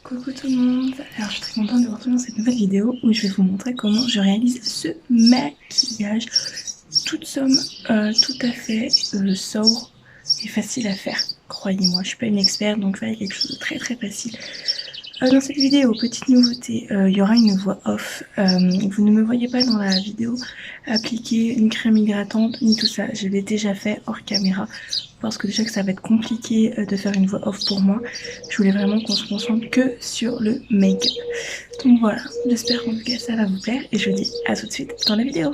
Coucou tout le monde, alors je suis très contente de vous retrouver dans cette nouvelle vidéo où je vais vous montrer comment je réalise ce maquillage toute somme tout à fait sobre et facile à faire. Croyez-moi, je suis pas une experte donc ça va être quelque chose de très très facile. Dans cette vidéo, petite nouveauté, il y aura une voix off. Vous ne me voyez pas dans la vidéo appliquer une crème hydratante ni tout ça. Je l'ai déjà fait hors caméra parce que déjà que ça va être compliqué de faire une voix off pour moi. Je voulais vraiment qu'on se concentre que sur le make-up. Donc voilà, j'espère qu'en tout cas ça va vous plaire et je vous dis à tout de suite dans la vidéo.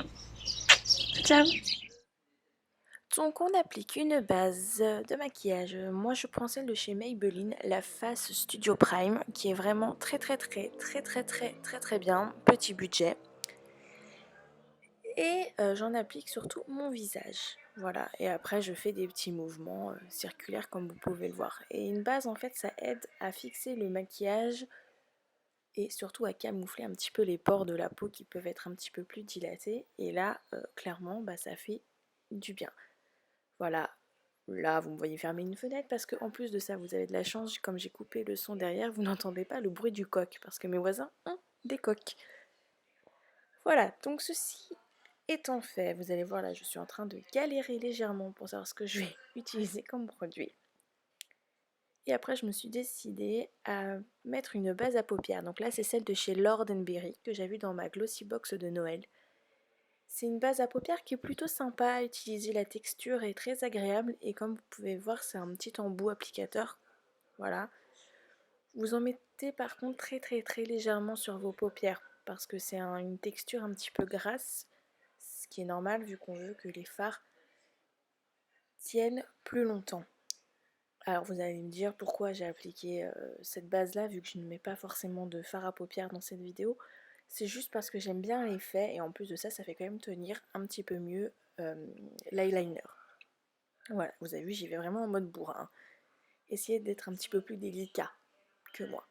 Ciao! Donc on applique une base de maquillage. Moi je prends celle de chez Maybelline, la Face Studio Prime, qui est vraiment très bien, petit budget. Et j'en applique surtout mon visage. Voilà, et après je fais des petits mouvements circulaires comme vous pouvez le voir. Et une base en fait ça aide à fixer le maquillage et surtout à camoufler un petit peu les pores de la peau qui peuvent être un petit peu plus dilatés. Et là clairement ça fait du bien. Voilà, là vous me voyez fermer une fenêtre parce qu'en plus de ça vous avez de la chance, comme j'ai coupé le son derrière, vous n'entendez pas le bruit du coq parce que mes voisins ont des coqs. Voilà, donc ceci étant fait, vous allez voir là je suis en train de galérer légèrement pour savoir ce que je vais utiliser comme produit. Et après je me suis décidée à mettre une base à paupières, donc là c'est celle de chez Lord Berry que j'ai vue dans ma Glossy Box de Noël. C'est une base à paupières qui est plutôt sympa à utiliser, la texture est très agréable et comme vous pouvez voir c'est un petit embout applicateur. Voilà. Vous en mettez par contre très légèrement sur vos paupières parce que c'est une texture un petit peu grasse, ce qui est normal vu qu'on veut que les fards tiennent plus longtemps. Alors vous allez me dire pourquoi j'ai appliqué cette base là vu que je ne mets pas forcément de fard à paupières dans cette vidéo. C'est juste parce que j'aime bien l'effet et en plus de ça, ça fait quand même tenir un petit peu mieux l'eyeliner. Voilà, vous avez vu, j'y vais vraiment en mode bourrin. Essayez d'être un petit peu plus délicat que moi.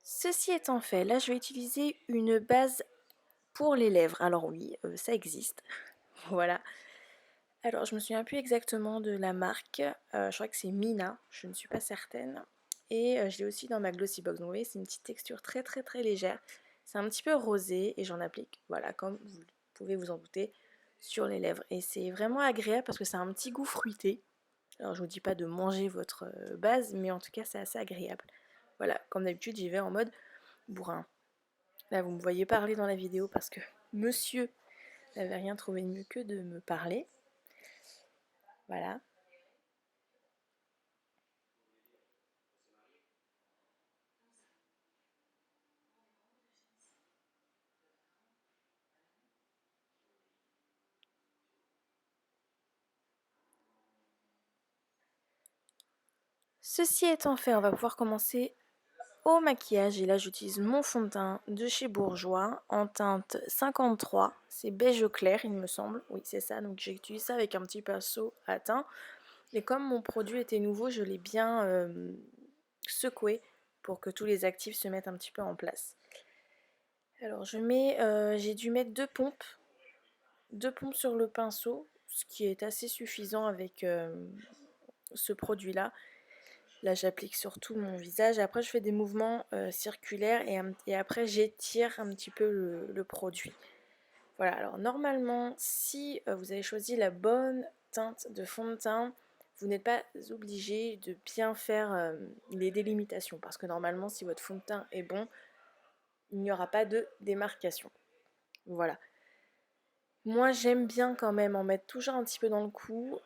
Ceci étant fait, là je vais utiliser une base pour les lèvres. Alors oui, ça existe. Voilà. Alors je me souviens plus exactement de la marque. Je crois que c'est Mina, je ne suis pas certaine. Et je l'ai aussi dans ma Glossy Box. Donc vous voyez, c'est une petite texture très légère. C'est un petit peu rosé et j'en applique, voilà, comme vous pouvez vous en douter, sur les lèvres. Et c'est vraiment agréable parce que ça a un petit goût fruité. Alors je vous dis pas de manger votre base, mais en tout cas c'est assez agréable. Voilà, comme d'habitude j'y vais en mode bourrin. Là vous me voyez parler dans la vidéo parce que monsieur n'avait rien trouvé de mieux que de me parler. Voilà. Ceci étant fait, on va pouvoir commencer au maquillage. Et là j'utilise mon fond de teint de chez Bourjois en teinte 53. C'est beige clair il me semble. Oui c'est ça, donc j'utilise ça avec un petit pinceau à teint. Et comme mon produit était nouveau, je l'ai bien secoué pour que tous les actifs se mettent un petit peu en place. Alors j'ai dû mettre deux pompes sur le pinceau, ce qui est assez suffisant avec ce produit là. Là j'applique sur tout mon visage, après je fais des mouvements circulaires et après j'étire un petit peu le produit. Voilà, alors normalement si vous avez choisi la bonne teinte de fond de teint, vous n'êtes pas obligé de bien faire les délimitations parce que normalement si votre fond de teint est bon, il n'y aura pas de démarcation. Voilà. Moi j'aime bien quand même en mettre toujours un petit peu dans le cou.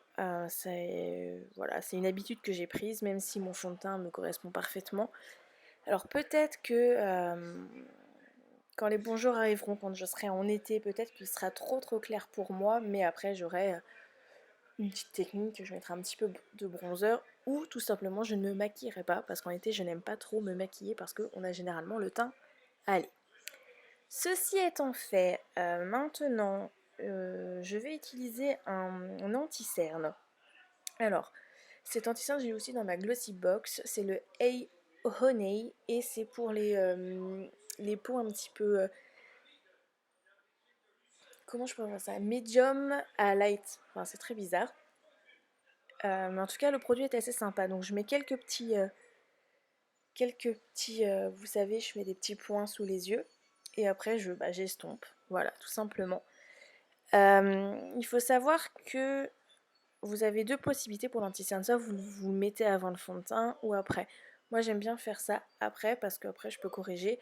Voilà, c'est une habitude que j'ai prise, même si mon fond de teint me correspond parfaitement. Alors peut-être que quand les bons jours arriveront, quand je serai en été, peut-être qu'il sera trop clair pour moi, mais après j'aurai une petite technique, je mettrai un petit peu de bronzer ou tout simplement je ne me maquillerai pas parce qu'en été je n'aime pas trop me maquiller parce qu'on a généralement le teint allez. Ceci étant fait, maintenant je vais utiliser un anti-cerne. Alors, cet anti-cerne, j'ai aussi dans ma Glossy Box, c'est le Hey Honey et c'est pour les peaux un petit peu, comment je peux voir ça, médium à light. Enfin, c'est très bizarre. Mais en tout cas, le produit est assez sympa. Donc, je mets vous savez, je mets des petits points sous les yeux. Et après, j'estompe. Voilà, tout simplement. Il faut savoir que vous avez deux possibilités pour l'anti-cerne. Soit vous le mettez avant le fond de teint ou après. Moi, j'aime bien faire ça après parce qu'après, je peux corriger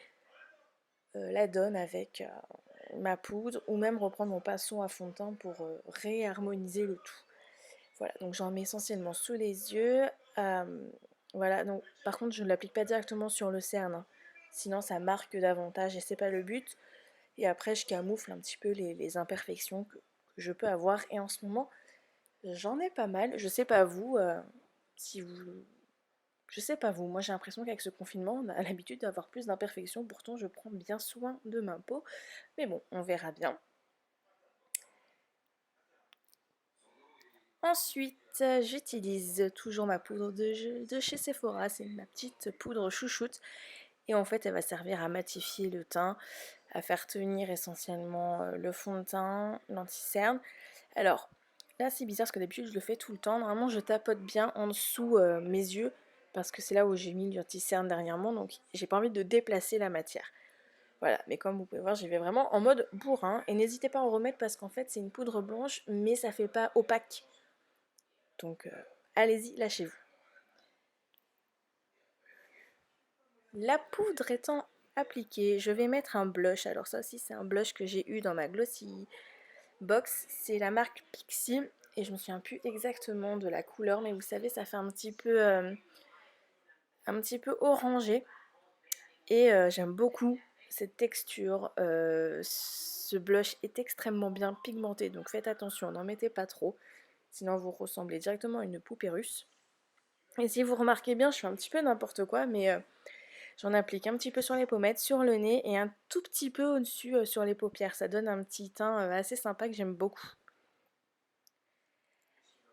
la donne avec ma poudre ou même reprendre mon pinceau à fond de teint pour réharmoniser le tout. Voilà, donc j'en mets essentiellement sous les yeux. Voilà, donc par contre, je ne l'applique pas directement sur le cerne, hein. Sinon, ça marque davantage et c'est pas le but. Et après, je camoufle un petit peu les imperfections que je peux avoir. Et en ce moment, j'en ai pas mal. Je sais pas vous, si vous. Je sais pas vous, moi j'ai l'impression qu'avec ce confinement, on a l'habitude d'avoir plus d'imperfections. Pourtant, je prends bien soin de ma peau. Mais bon, on verra bien. Ensuite, j'utilise toujours ma poudre de chez Sephora. C'est ma petite poudre chouchoute. Et en fait, elle va servir à matifier le teint, à faire tenir essentiellement le fond de teint, l'anti-cerne. Alors, là c'est bizarre parce que d'habitude je le fais tout le temps. Normalement, je tapote bien en dessous mes yeux parce que c'est là où j'ai mis l'anti-cerne dernièrement. Donc, j'ai pas envie de déplacer la matière. Voilà, mais comme vous pouvez voir, j'y vais vraiment en mode bourrin. Et n'hésitez pas à en remettre parce qu'en fait, c'est une poudre blanche, mais ça fait pas opaque. Donc, allez-y, lâchez-vous. La poudre étant appliquée, je vais mettre un blush. Alors ça aussi, c'est un blush que j'ai eu dans ma Glossy Box. C'est la marque Pixie et je me souviens plus exactement de la couleur, mais vous savez, ça fait un petit peu orangé. Et j'aime beaucoup cette texture. Ce blush est extrêmement bien pigmenté, donc faites attention, n'en mettez pas trop. Sinon, vous ressemblez directement à une poupée russe. Et si vous remarquez bien, je fais un petit peu n'importe quoi, mais j'en applique un petit peu sur les pommettes, sur le nez et un tout petit peu au-dessus sur les paupières. Ça donne un petit teint assez sympa que j'aime beaucoup.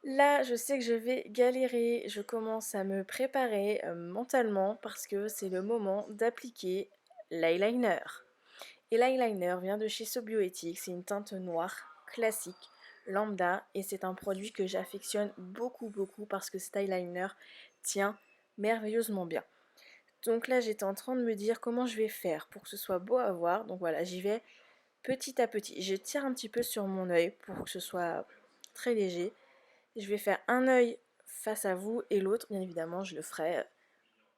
Là, je sais que je vais galérer. Je commence à me préparer mentalement parce que c'est le moment d'appliquer l'eyeliner. Et l'eyeliner vient de chez So Bioethics. C'est une teinte noire classique, lambda, et c'est un produit que j'affectionne beaucoup parce que cet eyeliner tient merveilleusement bien. Donc là, j'étais en train de me dire comment je vais faire pour que ce soit beau à voir. Donc voilà, j'y vais petit à petit. Je tire un petit peu sur mon œil pour que ce soit très léger. Je vais faire un œil face à vous et l'autre, bien évidemment, je le ferai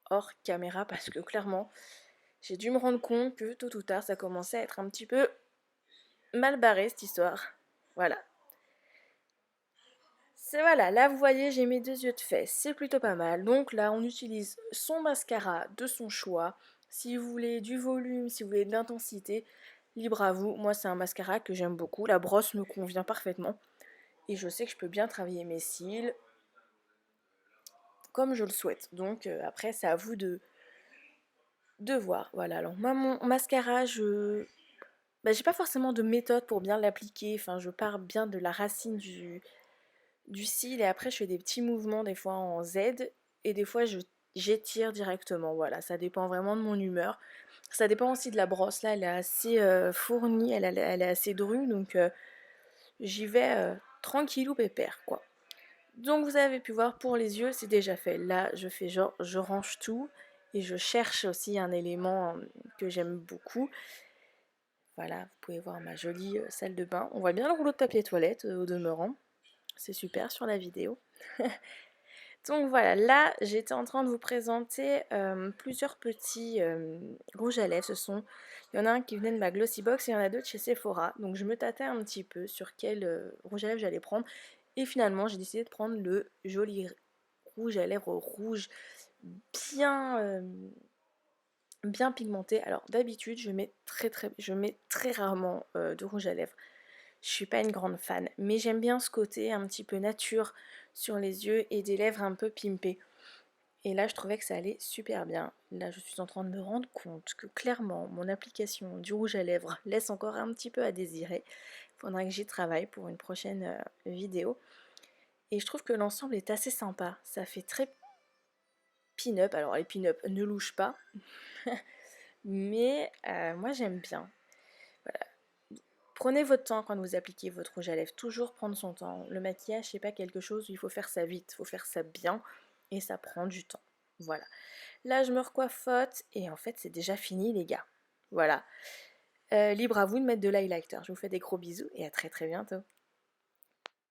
hors caméra parce que clairement, j'ai dû me rendre compte que tôt ou tard, ça commençait à être un petit peu mal barré cette histoire. Voilà. Voilà, là vous voyez, j'ai mes deux yeux de fesse, c'est plutôt pas mal. Donc là, on utilise son mascara de son choix. Si vous voulez du volume, si vous voulez de l'intensité, libre à vous. Moi, c'est un mascara que j'aime beaucoup. La brosse me convient parfaitement. Et je sais que je peux bien travailler mes cils comme je le souhaite. Donc après, c'est à vous de voir. Voilà, alors moi, mon mascara, j'ai pas forcément de méthode pour bien l'appliquer. Enfin, je pars bien de la racine du cil et après je fais des petits mouvements des fois en Z et des fois j'étire directement. Voilà, ça dépend vraiment de mon humeur. Ça dépend aussi de la brosse. Là, elle est assez fournie, elle est assez drue, donc j'y vais tranquillou pépère, quoi. Donc vous avez pu voir pour les yeux, c'est déjà fait. Là, je fais genre, je range tout et je cherche aussi un élément que j'aime beaucoup. Voilà, vous pouvez voir ma jolie salle de bain. On voit bien le rouleau de papier toilette au demeurant. C'est super sur la vidéo. Donc voilà, là j'étais en train de vous présenter plusieurs petits rouges à lèvres. Il y en a un qui venait de ma Glossy Box et il y en a d'autres chez Sephora. Donc je me tâtais un petit peu sur quel rouge à lèvres j'allais prendre. Et finalement j'ai décidé de prendre le joli rouge à lèvres rouge bien, bien pigmenté. Alors d'habitude je mets très rarement de rouge à lèvres. Je suis pas une grande fan, mais j'aime bien ce côté un petit peu nature sur les yeux et des lèvres un peu pimpées. Et là, je trouvais que ça allait super bien. Là, je suis en train de me rendre compte que clairement, mon application du rouge à lèvres laisse encore un petit peu à désirer. Il faudra que j'y travaille pour une prochaine vidéo. Et je trouve que l'ensemble est assez sympa. Ça fait très pin-up. Alors, les pin-up ne louchent pas. Mais moi, j'aime bien. Prenez votre temps quand vous appliquez votre rouge à lèvres, toujours prendre son temps. Le maquillage, c'est pas quelque chose où il faut faire ça vite, il faut faire ça bien et ça prend du temps. Voilà. Là, je me recoiffote et en fait, c'est déjà fini, les gars. Voilà. Libre à vous de mettre de l'highlighter. Je vous fais des gros bisous et à très très bientôt.